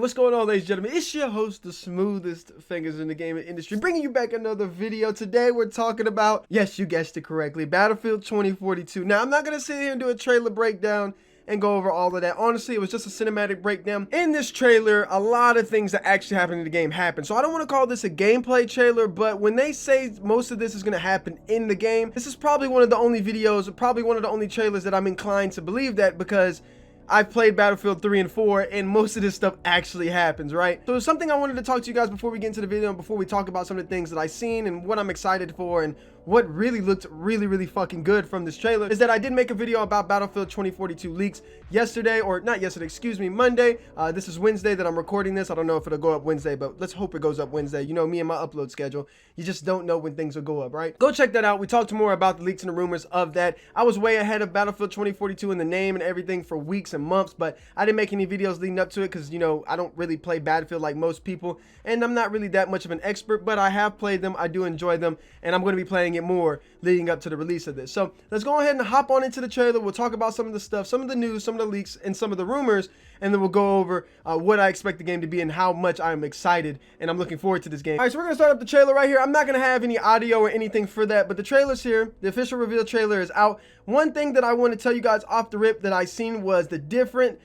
what's going on, ladies and gentlemen? It's your host, the smoothest fingers in the gaming industry, bringing you back another video. Today, we're talking about, yes, you guessed it correctly, Battlefield 2042. Now, I'm not going to sit here and do a trailer breakdown and go over all of that. Honestly, it was just a cinematic breakdown. In this trailer, a lot of things that actually happen in the game happen. So I don't want to call this a gameplay trailer, but when they say most of this is going to happen in the game, this is probably one of the only videos, probably one of the only trailers that I'm inclined to believe that, because I've played Battlefield 3 and 4 and most of this stuff actually happens, right? So it's something I wanted to talk to you guys before we get into the video and before we talk about some of the things that I've seen and what I'm excited for and what really looked really fucking good from this trailer is that I did make a video about Battlefield 2042 leaks yesterday, or not yesterday, excuse me, Monday. This is Wednesday that I'm recording this. I don't know if it'll go up Wednesday, but let's hope it goes up Wednesday. You know me and my upload schedule. You just don't know when things will go up, right? Go check that out. We talked more about the leaks and the rumors of that. I was way ahead of Battlefield 2042 in the name and everything for weeks and months, but I didn't make any videos leading up to it because, you know, I don't really play Battlefield like most people, and I'm not really that much of an expert, but I have played them. I do enjoy them, and I'm going to be playing it more leading up to the release of this. So let's go ahead and hop on into the trailer. We'll talk about some of the stuff, some of the news, some of the leaks, and some of the rumors, and then we'll go over what I expect the game to be and how much I'm excited and I'm looking forward to this game. All right, so we're going to start up the trailer right here. I'm not going to have any audio or anything for that, but the trailer's here. The official reveal trailer is out. One thing that I want to tell you guys off the rip that I seen was the different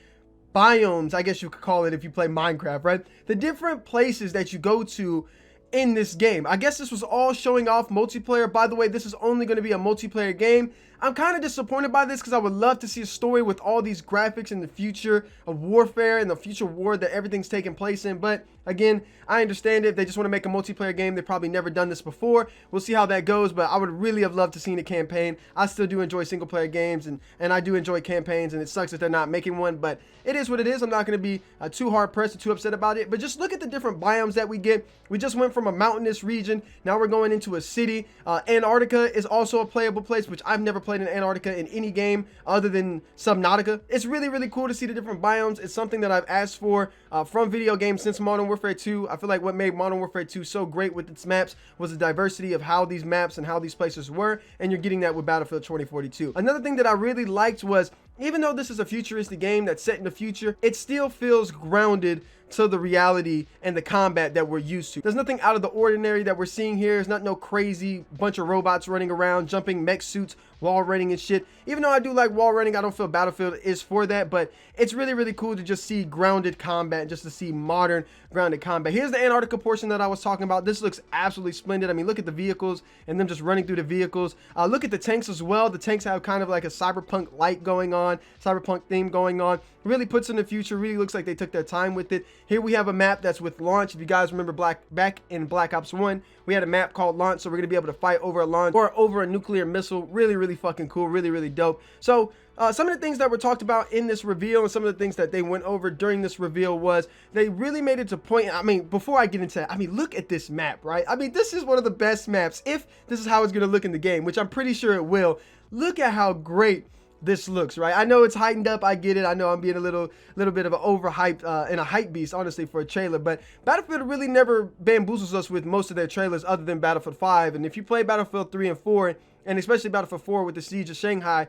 biomes, I guess you could call it if you play Minecraft, right? The different places that you go to in this game. I guess this was all showing off multiplayer. By the way, this is only going to be a multiplayer game. I'm kind of disappointed by this because I would love to see a story with all these graphics in the future of warfare and the future war that everything's taking place in. But again, I understand it. If they just want to make a multiplayer game, they've probably never done this before. We'll see how that goes, but I would really have loved to see a campaign. I still do enjoy single player games, and I do enjoy campaigns, and it sucks that they're not making one, but it is what it is. I'm not going to be too hard pressed or too upset about it, but just look at the different biomes that we get. We just went from a mountainous region. Now we're going into a city. Antarctica is also a playable place, which I've never played in Antarctica in any game other than Subnautica. It's really cool to see the different biomes. It's something that I've asked for from video games since Modern Warfare 2. I feel like what made Modern Warfare 2 so great with its maps was the diversity of how these maps and how these places were, and you're getting that with Battlefield 2042. Another thing that I really liked was, even though this is a futuristic game that's set in the future, it still feels grounded to the reality and the combat that we're used to. There's nothing out of the ordinary that we're seeing here. There's not no crazy bunch of robots running around, jumping mech suits, wall running and shit. Even though I do like wall running, I don't feel Battlefield is for that, but it's really cool to just see grounded combat, just to see modern grounded combat. Here's the Antarctica portion that I was talking about. This looks absolutely splendid. I mean, look at the vehicles and them just running through the vehicles. Look at the tanks as well. The tanks have kind of like a cyberpunk light going on, cyberpunk theme going on. Really puts in the future. Really looks like they took their time with it. Here we have a map that's with launch. If you guys remember back in Black Ops 1, we had a map called launch, so we're gonna be able to fight over a launch or over a nuclear missile. Really fucking cool. Really dope. So some of the things that were talked about in this reveal and some of the things that they went over during this reveal was they really made it to point. I mean, before I get into that, I mean, look at this map, right? I mean, this is one of the best maps if this is how it's gonna look in the game, which I'm pretty sure it will. Look at how great this looks, right? I know it's heightened up. I get it. I know I'm being a little bit of an overhyped and a hype beast, honestly, for a trailer. But Battlefield really never bamboozles us with most of their trailers other than Battlefield 5. And if you play Battlefield 3 and 4, and especially Battlefield 4 with the Siege of Shanghai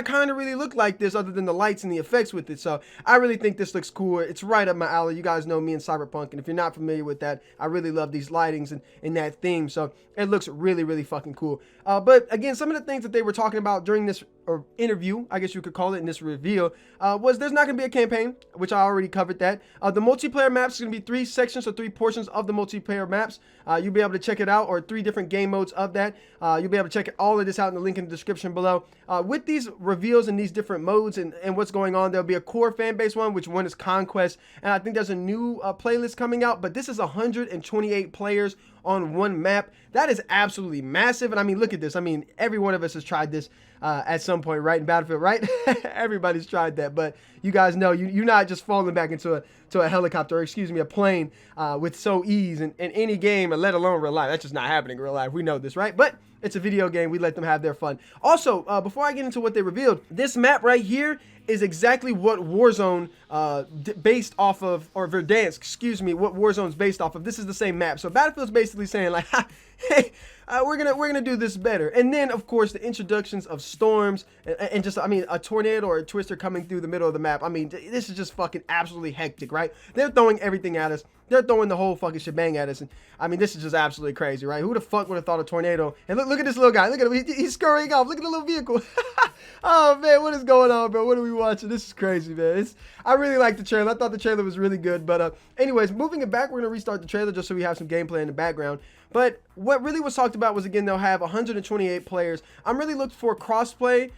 kind of really looked like this other than the lights and the effects with it. So I really think this looks cool. It's right up my alley. You guys know me and Cyberpunk, and if you're not familiar with that, I really love these lightings and that theme. So it looks really fucking cool. But again, some of the things that they were talking about during this interview, I guess you could call it, in this reveal, was there's not going to be a campaign, which I already covered that. The multiplayer maps is going to be 3 sections or 3 portions of the multiplayer maps. You'll be able to check it out, or 3 different game modes of that. You'll be able to check all of this out in the link in the description below. With these reveals and these different modes and what's going on, there'll be a core fan base one, which one is Conquest, and I think there's a new playlist coming out, but this is 128 players on one map. That is absolutely massive. And I mean, look at this. I mean, every one of us has tried this at some point, right, in Battlefield, right? Everybody's tried that, but you guys know you're not just falling back into a helicopter, or excuse me, a plane with so ease in any game, and let alone real life. That's just not happening in real life. We know this, right? But it's a video game. We let them have their fun. Also, before I get into what they revealed, this map right here is exactly what Warzone based off of, or Verdansk, excuse me, what Warzone's based off of. This is the same map. So Battlefield's basically saying like, ha, hey, we're gonna do this better. And then of course the introductions of storms and just, I mean, a tornado or a twister coming through the middle of the map. I mean, this is just fucking absolutely hectic, right? They're throwing everything at us. They're throwing the whole fucking shebang at us. And I mean, this is just absolutely crazy, right? Who the fuck would have thought a tornado? And look at this little guy. Look at him. He's scurrying off. Look at the little vehicle. Oh man, what is going on, bro? What are we watching? This is crazy, man. I really like the trailer. I thought the trailer was really good. But anyways, moving it back, we're gonna restart the trailer just so we have some gameplay in the background. But what really was talked about was, again, they'll have 128 players. I'm really looking for crossplay.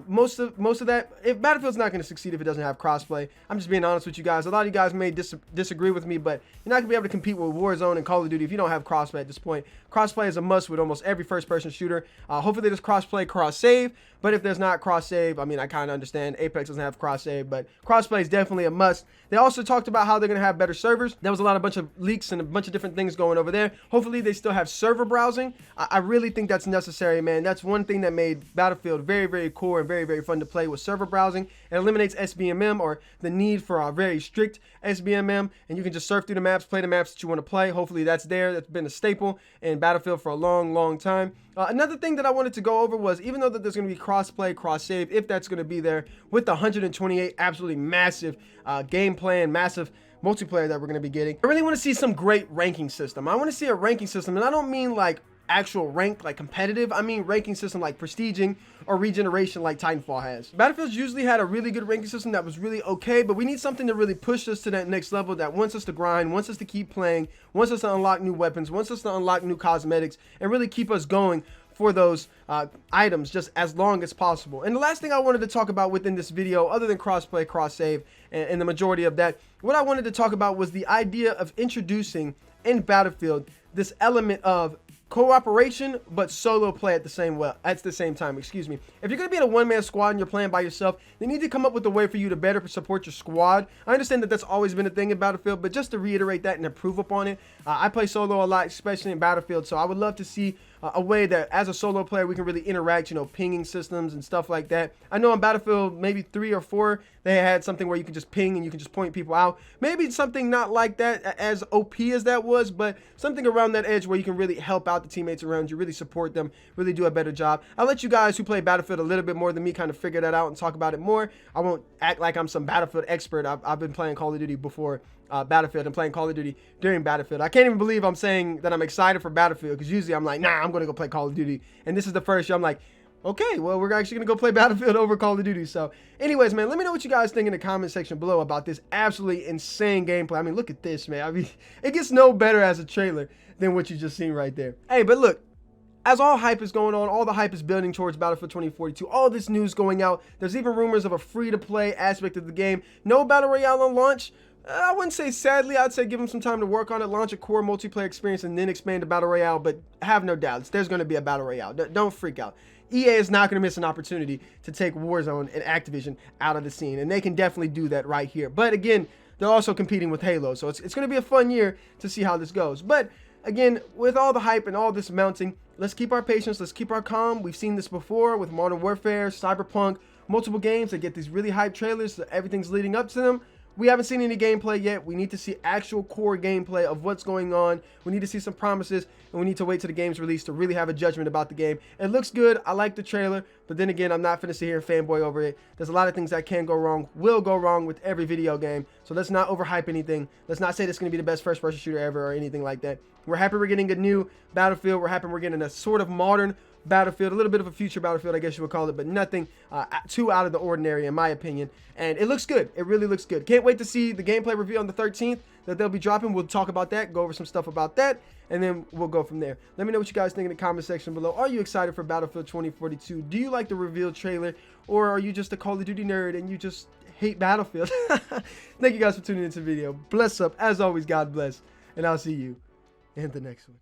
Most of that, if Battlefield's not going to succeed if it doesn't have crossplay. I'm just being honest with you guys. A lot of you guys may disagree with me, but you're not going to be able to compete with Warzone and Call of Duty if you don't have crossplay at this point. Crossplay is a must with almost every first-person shooter. Hopefully there's crossplay, cross-save. But if there's not cross-save, I mean, I kind of understand. Apex doesn't have cross-save, but crossplay is definitely a must. They also talked about how they're going to have better servers. There was a bunch of leaks and a bunch of different things going over there. Hopefully they still have server browsing. I really think that's necessary, man. That's one thing that made Battlefield very, very cool and very, very fun to play with server browsing. It eliminates SBMM, or the need for a very strict SBMM, and you can just surf through the maps, play the maps that you want to play. Hopefully that's there. That's been a staple in Battlefield for a long, long time. Another thing that I wanted to go over was, even though that there's going to be cross-play, cross-save, if that's going to be there, with the 128 absolutely massive gameplay and massive multiplayer that we're going to be getting, I really want to see some great ranking system. I want to see a ranking system, and I don't mean like actual ranked, like competitive. I mean ranking system like prestiging or regeneration like Titanfall has. Battlefield's usually had a really good ranking system that was really okay, but we need something to really push us to that next level, that wants us to grind, wants us to keep playing, wants us to unlock new weapons, wants us to unlock new cosmetics, and really keep us going for those items just as long as possible. And the last thing I wanted to talk about within this video, other than crossplay, cross-save, and the majority of that, what I wanted to talk about was the idea of introducing in Battlefield this element of cooperation but solo play at the same time. Excuse me. If you're gonna be in a one-man squad and you're playing by yourself, they need to come up with a way for you to better support your squad. I understand that that's always been a thing in Battlefield, but just to reiterate that and improve upon it, I play solo a lot, especially in Battlefield, so I would love to see a way that as a solo player we can really interact, you know, pinging systems and stuff like that. I know in Battlefield maybe 3 or 4 they had something where you can just ping and you can just point people out. Maybe something not like that as OP as that was, but something around that edge where you can really help out the teammates around you, really support them, really do a better job. I'll let you guys who play Battlefield a little bit more than me kind of figure that out and talk about it more. I won't act like I'm some Battlefield expert. I've been playing Call of Duty before Battlefield and playing Call of Duty during Battlefield. I can't even believe I'm saying that I'm excited for Battlefield, because usually I'm like, nah, I'm gonna go play Call of Duty, and this is the first year I'm like, okay, well, we're actually gonna go play Battlefield over Call of Duty. So anyways, man, let me know what you guys think in the comment section below about this absolutely insane gameplay. I mean, look at this, man. I mean, it gets no better as a trailer than what you just seen right there. Hey, but look, as all hype is going on, all the hype is building towards Battlefield 2042, all this news going out, there's even rumors of a free-to-play aspect of the game. No Battle Royale on launch. I wouldn't say sadly, I'd say give them some time to work on it, launch a core multiplayer experience, and then expand to Battle Royale, but have no doubts, there's going to be a Battle Royale. Don't freak out. EA is not going to miss an opportunity to take Warzone and Activision out of the scene, and they can definitely do that right here. But again, they're also competing with Halo, so it's going to be a fun year to see how this goes. But again, with all the hype and all this mounting, let's keep our patience, let's keep our calm. We've seen this before with Modern Warfare, Cyberpunk, multiple games that get these really hype trailers, so everything's leading up to them. We haven't seen any gameplay yet. We need to see actual core gameplay of what's going on. We need to see some promises, and we need to wait till the game's released to really have a judgment about the game. It looks good. I like the trailer, but then again, I'm not finna sit here and fanboy over it. There's a lot of things that can go wrong, will go wrong with every video game. So let's not overhype anything. Let's not say this is gonna be the best first-person shooter ever or anything like that. We're happy we're getting a new Battlefield. We're happy we're getting a sort of modern Battlefield, a little bit of a future Battlefield, I guess you would call it, but nothing too out of the ordinary in my opinion. And it looks good. It really looks good. Can't wait to see the gameplay review on the 13th that they'll be dropping. We'll talk about that, go over some stuff about that, and then we'll go from there. Let me know what you guys think in the comment section below. Are you excited for Battlefield 2042? Do you like the reveal trailer, or are you just a Call of Duty nerd and you just hate Battlefield? Thank you guys for tuning into the video. Bless up. As always, God bless, and I'll see you in the next one.